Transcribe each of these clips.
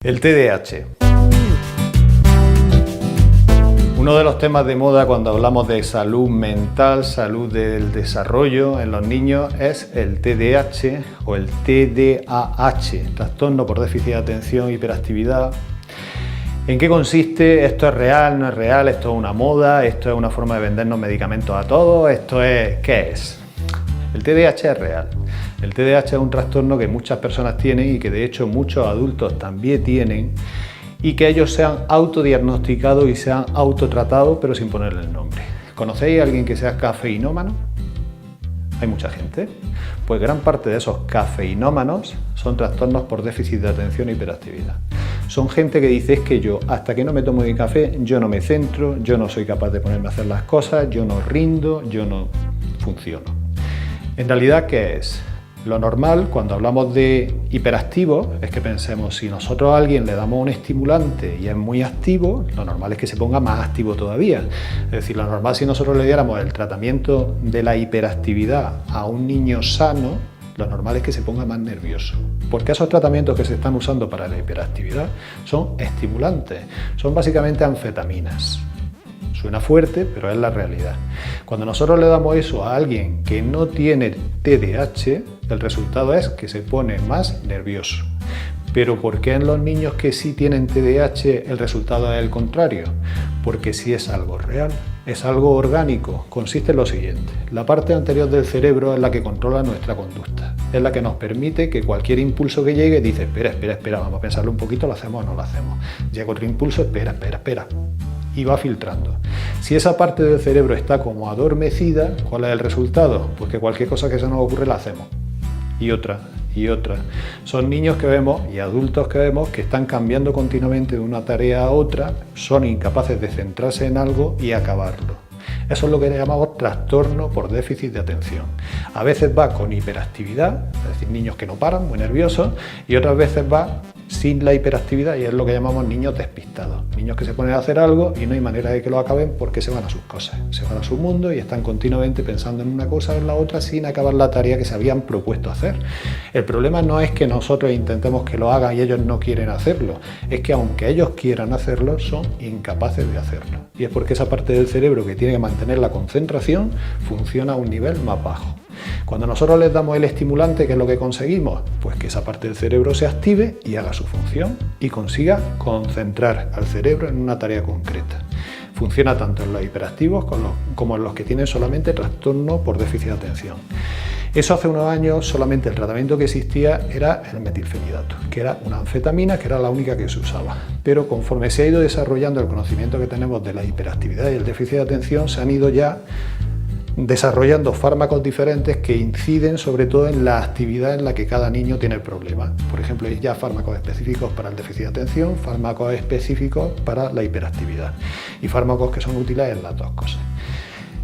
El TDAH. Uno de los temas de moda cuando hablamos de salud mental, salud del desarrollo en los niños es el TDAH o el TDAH, trastorno por déficit de atención, hiperactividad. ¿En qué consiste? ¿Esto es real? ¿No es real? ¿Esto es una moda? ¿Esto es una forma de vendernos medicamentos a todos? ¿Esto es qué es? El TDAH es real. El TDAH es un trastorno que muchas personas tienen y que de hecho muchos adultos también tienen y que ellos se han autodiagnosticado y se han autotratado pero sin ponerle el nombre. ¿Conocéis a alguien que sea cafeinómano? Hay mucha gente. Pues gran parte de esos cafeinómanos son trastornos por déficit de atención e hiperactividad. Son gente que dice, es que yo hasta que no me tomo mi café, yo no me centro, yo no soy capaz de ponerme a hacer las cosas, yo no rindo, yo no funciono. En realidad, ¿qué es? Lo normal, cuando hablamos de hiperactivos, es que pensemos, si nosotros a alguien le damos un estimulante y es muy activo, lo normal es que se ponga más activo todavía. Es decir, lo normal si nosotros le diéramos el tratamiento de la hiperactividad a un niño sano, lo normal es que se ponga más nervioso. Porque esos tratamientos que se están usando para la hiperactividad son estimulantes, son básicamente anfetaminas. Suena fuerte, pero es la realidad. Cuando nosotros le damos eso a alguien que no tiene TDAH, el resultado es que se pone más nervioso. Pero ¿por qué en los niños que sí tienen TDAH el resultado es el contrario? Porque sí es algo real, es algo orgánico. Consiste en lo siguiente: la parte anterior del cerebro es la que controla nuestra conducta, es la que nos permite que cualquier impulso que llegue dice, espera, vamos a pensarlo un poquito, ¿lo hacemos o no lo hacemos? Llega otro impulso, espera. Y va filtrando. Si esa parte del cerebro está como adormecida, ¿cuál es el resultado? Pues que cualquier cosa que se nos ocurre la hacemos. Y otra. Son niños que vemos y adultos que vemos que están cambiando continuamente de una tarea a otra, son incapaces de centrarse en algo y acabarlo. Eso es lo que llamamos trastorno por déficit de atención. A veces va con hiperactividad, es decir, niños que no paran, muy nerviosos, y otras veces va sin la hiperactividad y es lo que llamamos niños despistados. Niños que se ponen a hacer algo y no hay manera de que lo acaben porque se van a sus cosas, se van a su mundo y están continuamente pensando en una cosa o en la otra sin acabar la tarea que se habían propuesto hacer. El problema no es que nosotros intentemos que lo hagan y ellos no quieren hacerlo, es que aunque ellos quieran hacerlo, son incapaces de hacerlo. Y es porque esa parte del cerebro que tiene que mantener la concentración funciona a un nivel más bajo. Cuando nosotros les damos el estimulante, ¿qué es lo que conseguimos? Pues que esa parte del cerebro se active y haga su función y consiga concentrar al cerebro en una tarea concreta. Funciona tanto en los hiperactivos como en los que tienen solamente trastorno por déficit de atención. Eso hace unos años solamente el tratamiento que existía era el metilfenidato, que era una anfetamina que era la única que se usaba. Pero conforme se ha ido desarrollando el conocimiento que tenemos de la hiperactividad y el déficit de atención, se han ido ya desarrollando fármacos diferentes que inciden sobre todo en la actividad en la que cada niño tiene el problema. Por ejemplo, hay ya fármacos específicos para el déficit de atención, fármacos específicos para la hiperactividad y fármacos que son útiles en las dos cosas.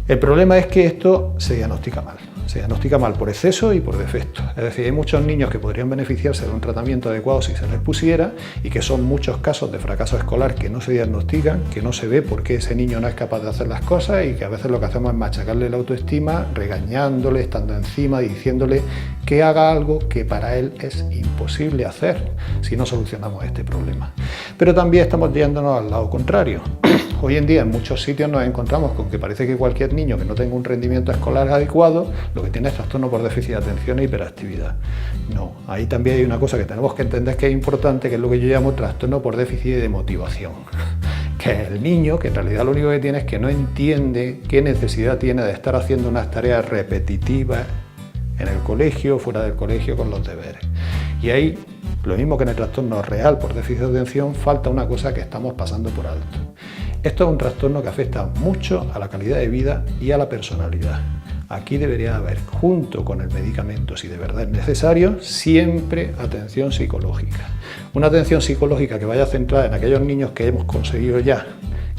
El problema es que esto se diagnostica mal. Se diagnostica mal por exceso y por defecto. Es decir, hay muchos niños que podrían beneficiarse de un tratamiento adecuado si se les pusiera y que son muchos casos de fracaso escolar que no se diagnostican, que no se ve por qué ese niño no es capaz de hacer las cosas y que a veces lo que hacemos es machacarle la autoestima, regañándole, estando encima, diciéndole que haga algo que para él es imposible hacer si no solucionamos este problema. Pero también estamos yéndonos al lado contrario. Hoy en día en muchos sitios nos encontramos con que parece que cualquier niño que no tenga un rendimiento escolar adecuado lo que tiene es trastorno por déficit de atención e hiperactividad. No, ahí también hay una cosa que tenemos que entender que es importante, que es lo que yo llamo trastorno por déficit de motivación. Que es el niño que en realidad lo único que tiene es que no entiende qué necesidad tiene de estar haciendo unas tareas repetitivas en el colegio, fuera del colegio, con los deberes. Y ahí, lo mismo que en el trastorno real por déficit de atención, falta una cosa que estamos pasando por alto. Esto es un trastorno que afecta mucho a la calidad de vida y a la personalidad. Aquí debería haber, junto con el medicamento, si de verdad es necesario, siempre atención psicológica. Una atención psicológica que vaya centrada en aquellos niños que hemos conseguido ya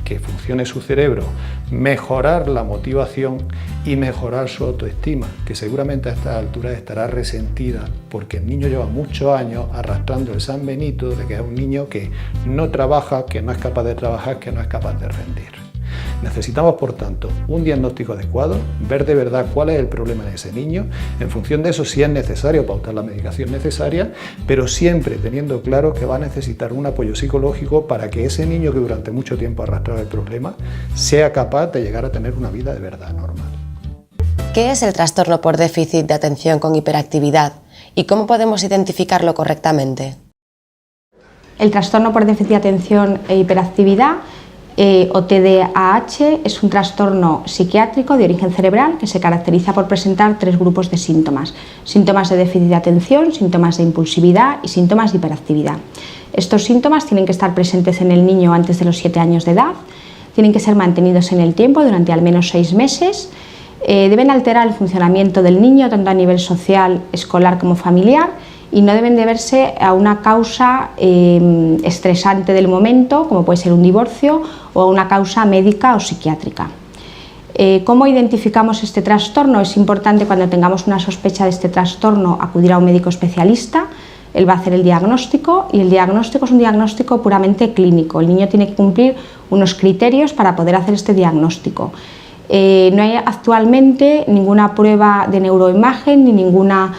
que funcione su cerebro, mejorar la motivación y mejorar su autoestima, que seguramente a estas alturas estará resentida porque el niño lleva muchos años arrastrando el San Benito de que es un niño que no trabaja, que no es capaz de trabajar, que no es capaz de rendir. Necesitamos, por tanto, un diagnóstico adecuado, ver de verdad cuál es el problema de ese niño, en función de eso, si es necesario pautar la medicación necesaria, pero siempre teniendo claro que va a necesitar un apoyo psicológico para que ese niño que durante mucho tiempo ha arrastrado el problema sea capaz de llegar a tener una vida de verdad normal. ¿Qué es el trastorno por déficit de atención con hiperactividad y cómo podemos identificarlo correctamente? El trastorno por déficit de atención e hiperactividad o TDAH es un trastorno psiquiátrico de origen cerebral que se caracteriza por presentar 3 grupos de síntomas: síntomas de déficit de atención, síntomas de impulsividad y síntomas de hiperactividad. Estos síntomas tienen que estar presentes en el niño antes de los 7 años de edad, tienen que ser mantenidos en el tiempo durante al menos 6 meses, deben alterar el funcionamiento del niño tanto a nivel social, escolar como familiar, y no deben deberse a una causa estresante del momento, como puede ser un divorcio, o a una causa médica o psiquiátrica. ¿Cómo identificamos este trastorno? Es importante, cuando tengamos una sospecha de este trastorno, acudir a un médico especialista. Él va a hacer el diagnóstico, y el diagnóstico es un diagnóstico puramente clínico. El niño tiene que cumplir unos criterios para poder hacer este diagnóstico. No hay actualmente ninguna prueba de neuroimagen ni ninguna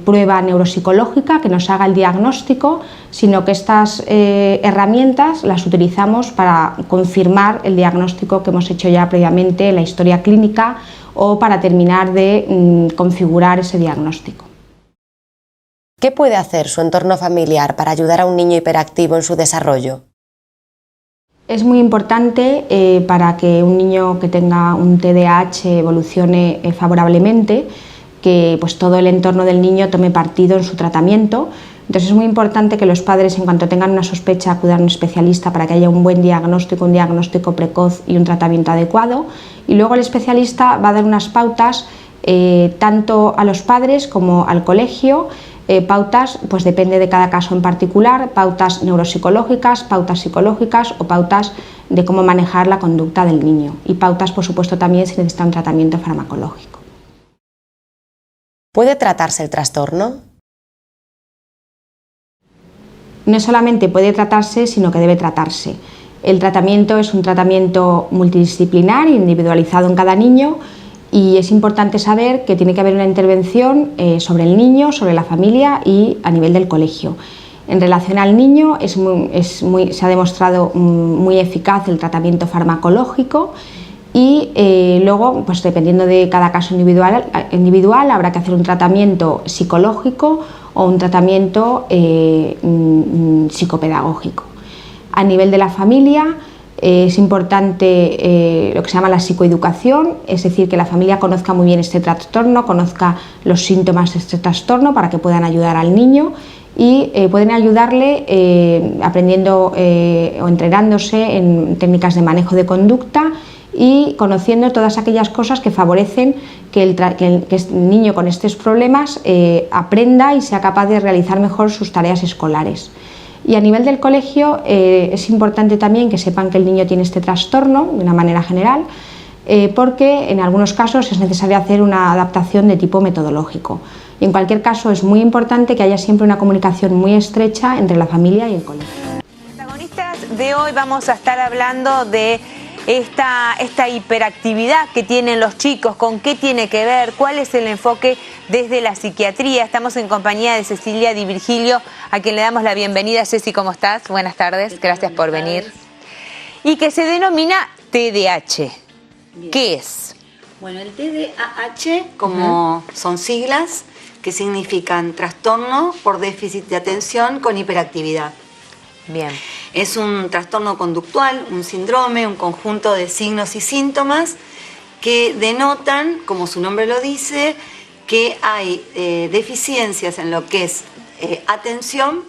prueba neuropsicológica que nos haga el diagnóstico, sino que estas herramientas las utilizamos para confirmar el diagnóstico que hemos hecho ya previamente en la historia clínica, o para terminar de configurar ese diagnóstico. ¿Qué puede hacer su entorno familiar para ayudar a un niño hiperactivo en su desarrollo? Es muy importante para que un niño que tenga un TDAH evolucione favorablemente, que pues todo el entorno del niño tome partido en su tratamiento. Entonces es muy importante que los padres, en cuanto tengan una sospecha, acudan a un especialista para que haya un buen diagnóstico, un diagnóstico precoz y un tratamiento adecuado. Y luego el especialista va a dar unas pautas tanto a los padres como al colegio, pautas, pues depende de cada caso en particular, pautas neuropsicológicas, pautas psicológicas o pautas de cómo manejar la conducta del niño, y pautas, por supuesto, también si necesita un tratamiento farmacológico. ¿Puede tratarse el trastorno? No solamente puede tratarse, sino que debe tratarse. El tratamiento es un tratamiento multidisciplinar, individualizado en cada niño, y es importante saber que tiene que haber una intervención sobre el niño, sobre la familia y a nivel del colegio. En relación al niño, se ha demostrado muy eficaz el tratamiento farmacológico, y luego, pues dependiendo de cada caso individual, habrá que hacer un tratamiento psicológico o un tratamiento psicopedagógico. A nivel de la familia, es importante lo que se llama la psicoeducación, es decir, que la familia conozca muy bien este trastorno, conozca los síntomas de este trastorno para que puedan ayudar al niño, y pueden ayudarle aprendiendo o entrenándose en técnicas de manejo de conducta y conociendo todas aquellas cosas que favorecen que el niño con estos problemas aprenda y sea capaz de realizar mejor sus tareas escolares. Y a nivel del colegio es importante también que sepan que el niño tiene este trastorno de una manera general, porque en algunos casos es necesario hacer una adaptación de tipo metodológico. Y en cualquier caso es muy importante que haya siempre una comunicación muy estrecha entre la familia y el colegio. Protagonistas de hoy vamos a estar hablando de esta hiperactividad que tienen los chicos, con qué tiene que ver, cuál es el enfoque desde la psiquiatría. Estamos en compañía de Cecilia Di Virgilio, a quien le damos la bienvenida. Ceci, ¿cómo estás? Buenas tardes, gracias por venir. Y que se denomina TDAH. Bien. ¿Qué es? Bueno, el TDAH, como son siglas, que significan trastorno por déficit de atención con hiperactividad. Bien. Es un trastorno conductual, un síndrome, un conjunto de signos y síntomas que denotan, como su nombre lo dice, que hay deficiencias en lo que es atención,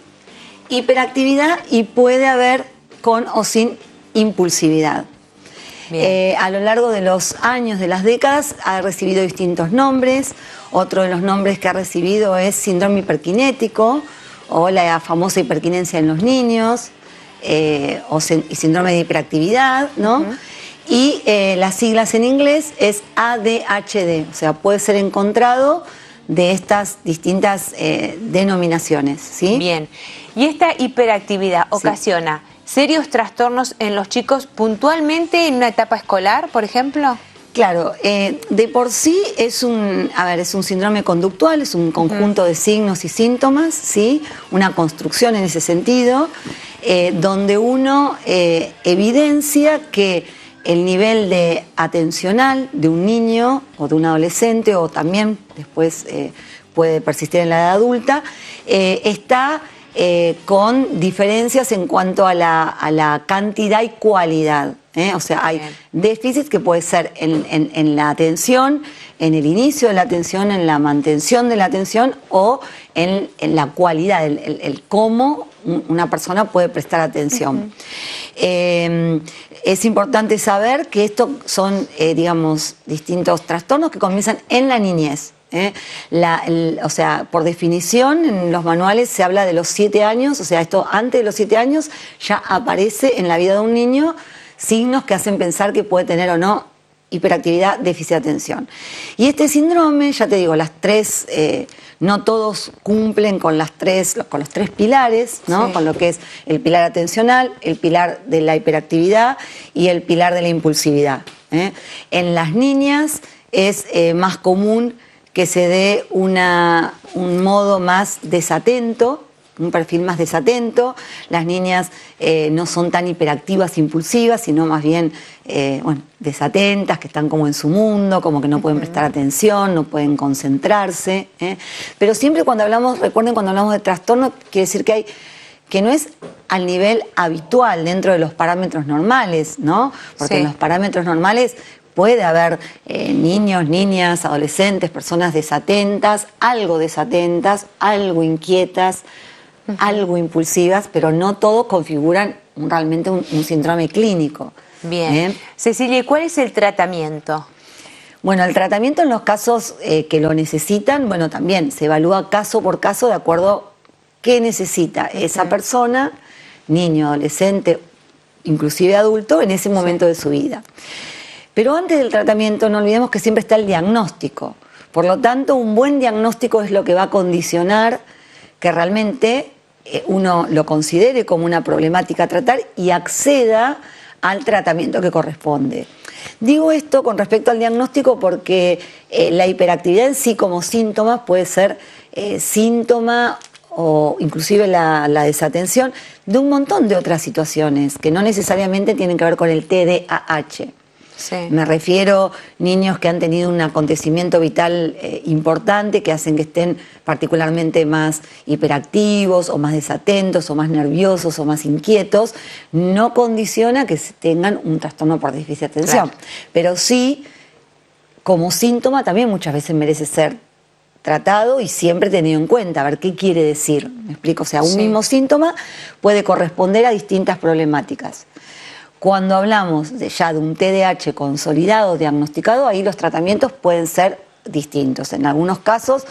hiperactividad, y puede haber con o sin impulsividad. A lo largo de los años, de las décadas, ha recibido distintos nombres. Otro de los nombres que ha recibido es síndrome hiperkinético, o la famosa hiperquinesia en los niños, o síndrome de hiperactividad, ¿no? Y las siglas en inglés es ADHD, o sea, puede ser encontrado de estas distintas denominaciones, ¿sí? Bien. ¿Y esta hiperactividad ocasiona serios trastornos en los chicos puntualmente en una etapa escolar, por ejemplo? Claro, de por sí es un síndrome conductual, es un conjunto de signos y síntomas, ¿sí? Una construcción en ese sentido, donde uno evidencia que el nivel de atencional de un niño o de un adolescente, o también después puede persistir en la edad adulta, está con diferencias en cuanto a la cantidad y cualidad. O sea, hay déficits que puede ser en la atención, en el inicio de la atención, en la mantención de la atención o en la cualidad, el cómo una persona puede prestar atención. Es importante saber que estos son, digamos, distintos trastornos que comienzan en la niñez. O sea, por definición, en los manuales se habla de los 7 años, o sea, esto antes de los 7 años ya aparece en la vida de un niño signos que hacen pensar que puede tener o no hiperactividad, déficit de atención. Y este síndrome, ya te digo, las tres, no todos cumplen con los tres pilares, ¿no? Sí. Con lo que es el pilar atencional, el pilar de la hiperactividad y el pilar de la impulsividad. En las niñas es más común que se dé un modo más desatento, un perfil más desatento. Las niñas no son tan hiperactivas, impulsivas, sino más bien desatentas, que están como en su mundo, como que no pueden prestar atención, no pueden concentrarse. Pero siempre cuando hablamos, recuerden, cuando hablamos de trastorno, quiere decir que no es al nivel habitual dentro de los parámetros normales, ¿no? Porque sí, en los parámetros normales puede haber niños, niñas, adolescentes, personas desatentas, algo inquietas, algo impulsivas, pero no todos configuran realmente un síndrome clínico. Bien. Cecilia, ¿cuál es el tratamiento? Bueno, el tratamiento en los casos que lo necesitan, bueno, también se evalúa caso por caso de acuerdo a qué necesita esa persona, niño, adolescente, inclusive adulto, en ese momento de su vida. Pero antes del tratamiento no olvidemos que siempre está el diagnóstico. Por lo tanto, un buen diagnóstico es lo que va a condicionar que realmente uno lo considere como una problemática a tratar y acceda al tratamiento que corresponde. Digo esto con respecto al diagnóstico porque la hiperactividad en sí como síntoma puede ser síntoma o inclusive la desatención de un montón de otras situaciones que no necesariamente tienen que ver con el TDAH. Sí. Me refiero a niños que han tenido un acontecimiento vital importante que hacen que estén particularmente más hiperactivos o más desatentos o más nerviosos o más inquietos. No condiciona que tengan un trastorno por déficit de atención, claro, pero sí como síntoma también muchas veces merece ser tratado y siempre tenido en cuenta, a ver qué quiere decir. ¿Me explico? O sea, un mismo síntoma puede corresponder a distintas problemáticas. Cuando hablamos ya de un TDAH consolidado, diagnosticado, ahí los tratamientos pueden ser distintos. En algunos casos,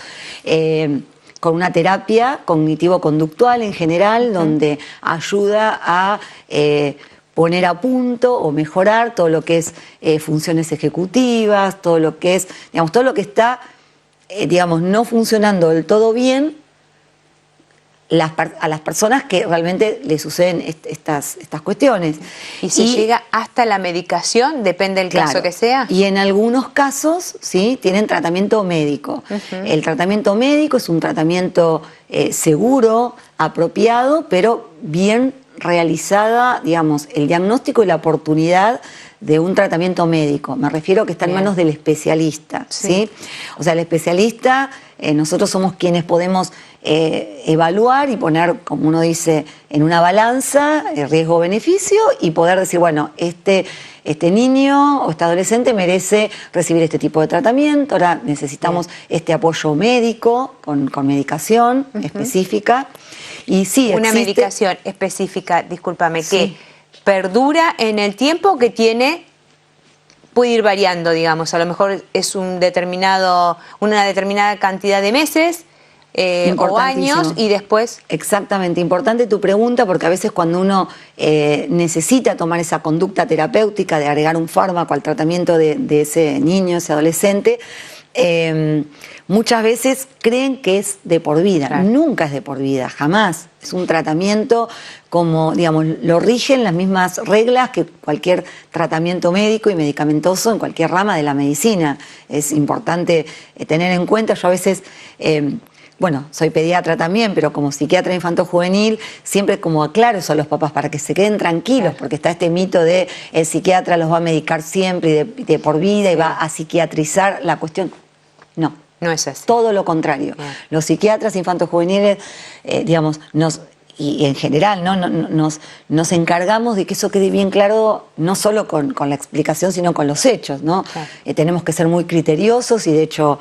con una terapia cognitivo-conductual en general, donde ayuda a poner a punto o mejorar todo lo que es funciones ejecutivas, todo lo que es, digamos, todo lo que está, no funcionando del todo bien, a las personas que realmente le suceden estas cuestiones. ¿Y si llega hasta la medicación? Depende del caso que sea. Y en algunos casos, sí, tienen tratamiento médico. El tratamiento médico es un tratamiento seguro, apropiado, pero bien realizada, digamos, el diagnóstico y la oportunidad de un tratamiento médico. Me refiero que está en manos del especialista, ¿sí? O sea, el especialista, nosotros somos quienes podemos evaluar y poner, como uno dice, en una balanza riesgo-beneficio y poder decir, bueno, este niño o este adolescente merece recibir este tipo de tratamiento, ahora necesitamos este apoyo médico con medicación específica. Y sí, una medicación específica, discúlpame, que perdura en el tiempo que tiene, puede ir variando, digamos, a lo mejor es una determinada cantidad de meses o años y después... Exactamente, importante tu pregunta porque a veces cuando uno necesita tomar esa conducta terapéutica de agregar un fármaco al tratamiento de ese niño, ese adolescente, muchas veces creen que es de por vida. Claro. Nunca es de por vida, jamás. Es un tratamiento como, digamos, lo rigen las mismas reglas que cualquier tratamiento médico y medicamentoso en cualquier rama de la medicina. Es importante tener en cuenta. Yo a veces, bueno, soy pediatra también, pero como psiquiatra infanto-juvenil, siempre como aclaro eso a los papás para que se queden tranquilos, Claro. porque está este mito de el psiquiatra los va a medicar siempre y de por vida y va a psiquiatrizar la cuestión. No. No es así. Todo lo contrario. Bien. Los psiquiatras infantojuveniles, digamos, y en general, ¿no? Nos encargamos de que eso quede bien claro, no solo con la explicación, sino con los hechos, ¿no? Claro. Tenemos que ser muy criteriosos y de hecho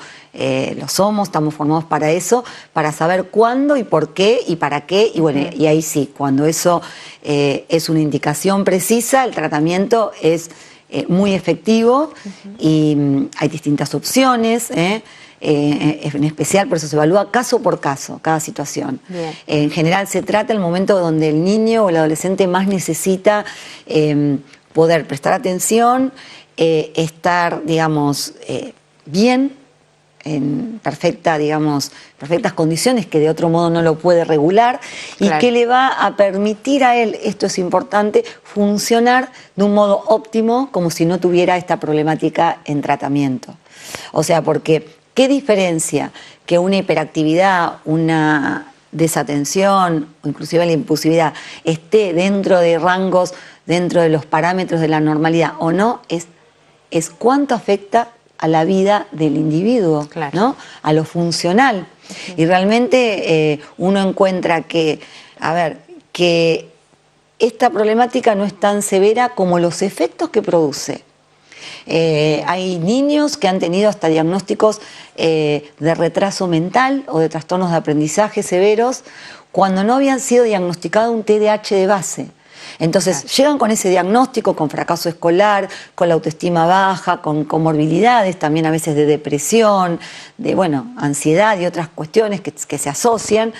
lo somos, estamos formados para eso, para saber cuándo y por qué y para qué. Y bueno, y ahí sí, cuando eso es una indicación precisa, el tratamiento es muy efectivo y hay distintas opciones, en especial, por eso se evalúa caso por caso, cada situación. Bien. En general se trata el momento donde el niño o el adolescente más necesita poder prestar atención, estar, digamos, bien, en perfectas condiciones, que de otro modo no lo puede regular, y Claro. que le va a permitir a él, esto es importante, funcionar de un modo óptimo, como si no tuviera esta problemática en tratamiento. O sea, porque ¿qué diferencia que una hiperactividad, una desatención o inclusive la impulsividad esté dentro de rangos, dentro de los parámetros de la normalidad o no? Es cuánto afecta a la vida del individuo, Claro. ¿no? A lo funcional. Y realmente uno encuentra que, que esta problemática no es tan severa como los efectos que produce. Hay niños que han tenido hasta diagnósticos de retraso mental o de trastornos de aprendizaje severos cuando no habían sido diagnosticados un TDAH de base. Entonces llegan con ese diagnóstico, con fracaso escolar, con la autoestima baja, con comorbilidades también a veces de depresión, de ansiedad y otras cuestiones que se asocian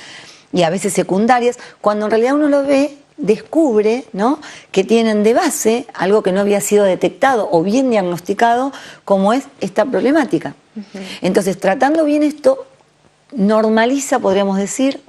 y a veces secundarias, cuando en realidad uno lo ve, descubre, ¿no?, que tienen de base algo que no había sido detectado o bien diagnosticado, como es esta problemática. Entonces, tratando bien esto, normaliza, podríamos decir,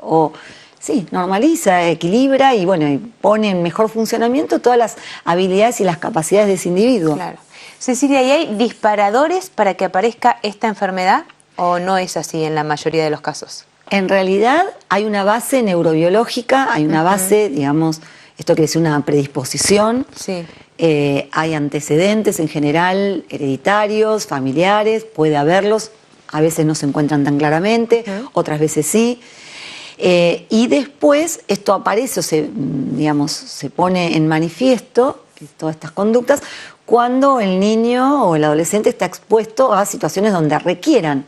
normaliza, equilibra y y pone en mejor funcionamiento todas las habilidades y las capacidades de ese individuo. Claro. Cecilia, ¿y hay disparadores para que aparezca esta enfermedad o no es así en la mayoría de los casos? En realidad hay una base neurobiológica, hay una base, digamos, esto quiere decir una predisposición. Sí. Hay antecedentes en general, hereditarios, familiares, puede haberlos, a veces no se encuentran tan claramente, otras veces sí. Y después esto aparece o se pone en manifiesto, todas estas conductas, cuando el niño o el adolescente está expuesto a situaciones donde requieran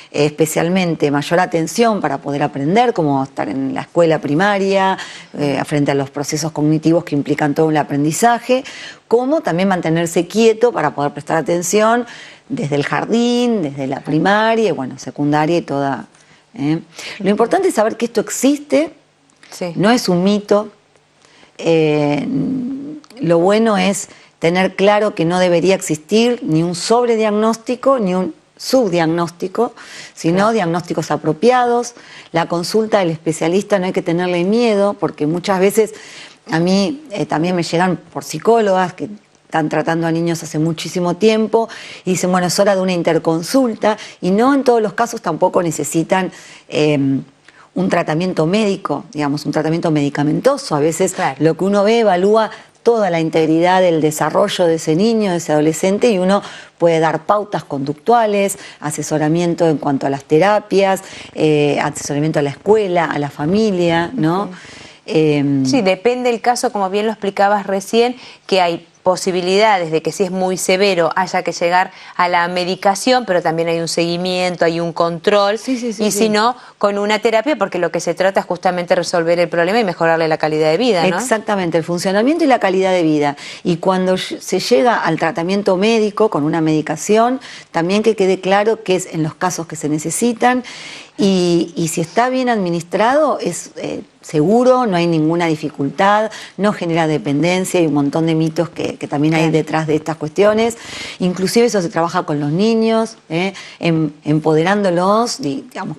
especialmente mayor atención para poder aprender, como estar en la escuela primaria, frente a los procesos cognitivos que implican todo el aprendizaje, como también mantenerse quieto para poder prestar atención desde el jardín, desde la primaria, secundaria y toda. Lo importante es saber que esto existe, Sí. no es un mito. Lo bueno es tener claro que no debería existir ni un sobrediagnóstico ni un subdiagnóstico, sino diagnósticos apropiados. La consulta del especialista no hay que tenerle miedo, porque muchas veces a mí también me llegan por psicólogas que están tratando a niños hace muchísimo tiempo y dicen, es hora de una interconsulta, y no en todos los casos tampoco necesitan un tratamiento médico, digamos, un tratamiento medicamentoso. A veces lo que uno ve evalúa toda la integridad del desarrollo de ese niño, de ese adolescente, y uno puede dar pautas conductuales, asesoramiento en cuanto a las terapias, asesoramiento a la escuela, a la familia, ¿no? Sí, depende el caso, como bien lo explicabas recién, que hay posibilidades de que si es muy severo haya que llegar a la medicación, pero también hay un seguimiento, hay un control, y si no, con una terapia, porque lo que se trata es justamente resolver el problema y mejorarle la calidad de vida, ¿no? Exactamente, el funcionamiento y la calidad de vida. Y cuando se llega al tratamiento médico con una medicación, también que quede claro que es en los casos que se necesitan Y si está bien administrado, es seguro, no hay ninguna dificultad, no genera dependencia y un montón de mitos que también hay detrás de estas cuestiones. Inclusive eso se trabaja con los niños, empoderándolos, digamos,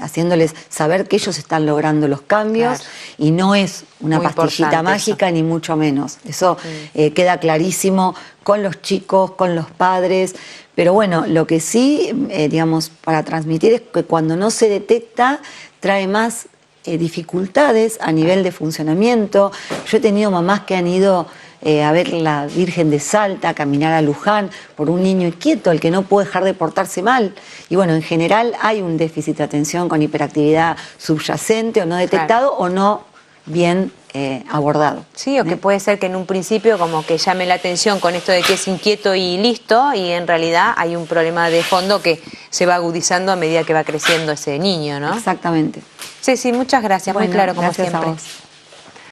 haciéndoles saber que ellos están logrando los cambios y no es una Muy pastillita mágica ni mucho menos. Eso queda clarísimo con los chicos, con los padres. Pero bueno, lo que sí, digamos, para transmitir es que cuando no se detecta, trae más dificultades a nivel de funcionamiento. Yo he tenido mamás que han ido a ver la Virgen de Salta, a caminar a Luján, por un niño inquieto, el que no puede dejar de portarse mal. Y bueno, en general hay un déficit de atención con hiperactividad subyacente o no detectado o no bien abordado. Sí, o que puede ser que en un principio como que llame la atención con esto de que es inquieto y listo, y en realidad hay un problema de fondo que se va agudizando a medida que va creciendo ese niño, ¿no? Exactamente. Sí, muchas gracias, Bueno, muy claro como gracias siempre. a vos.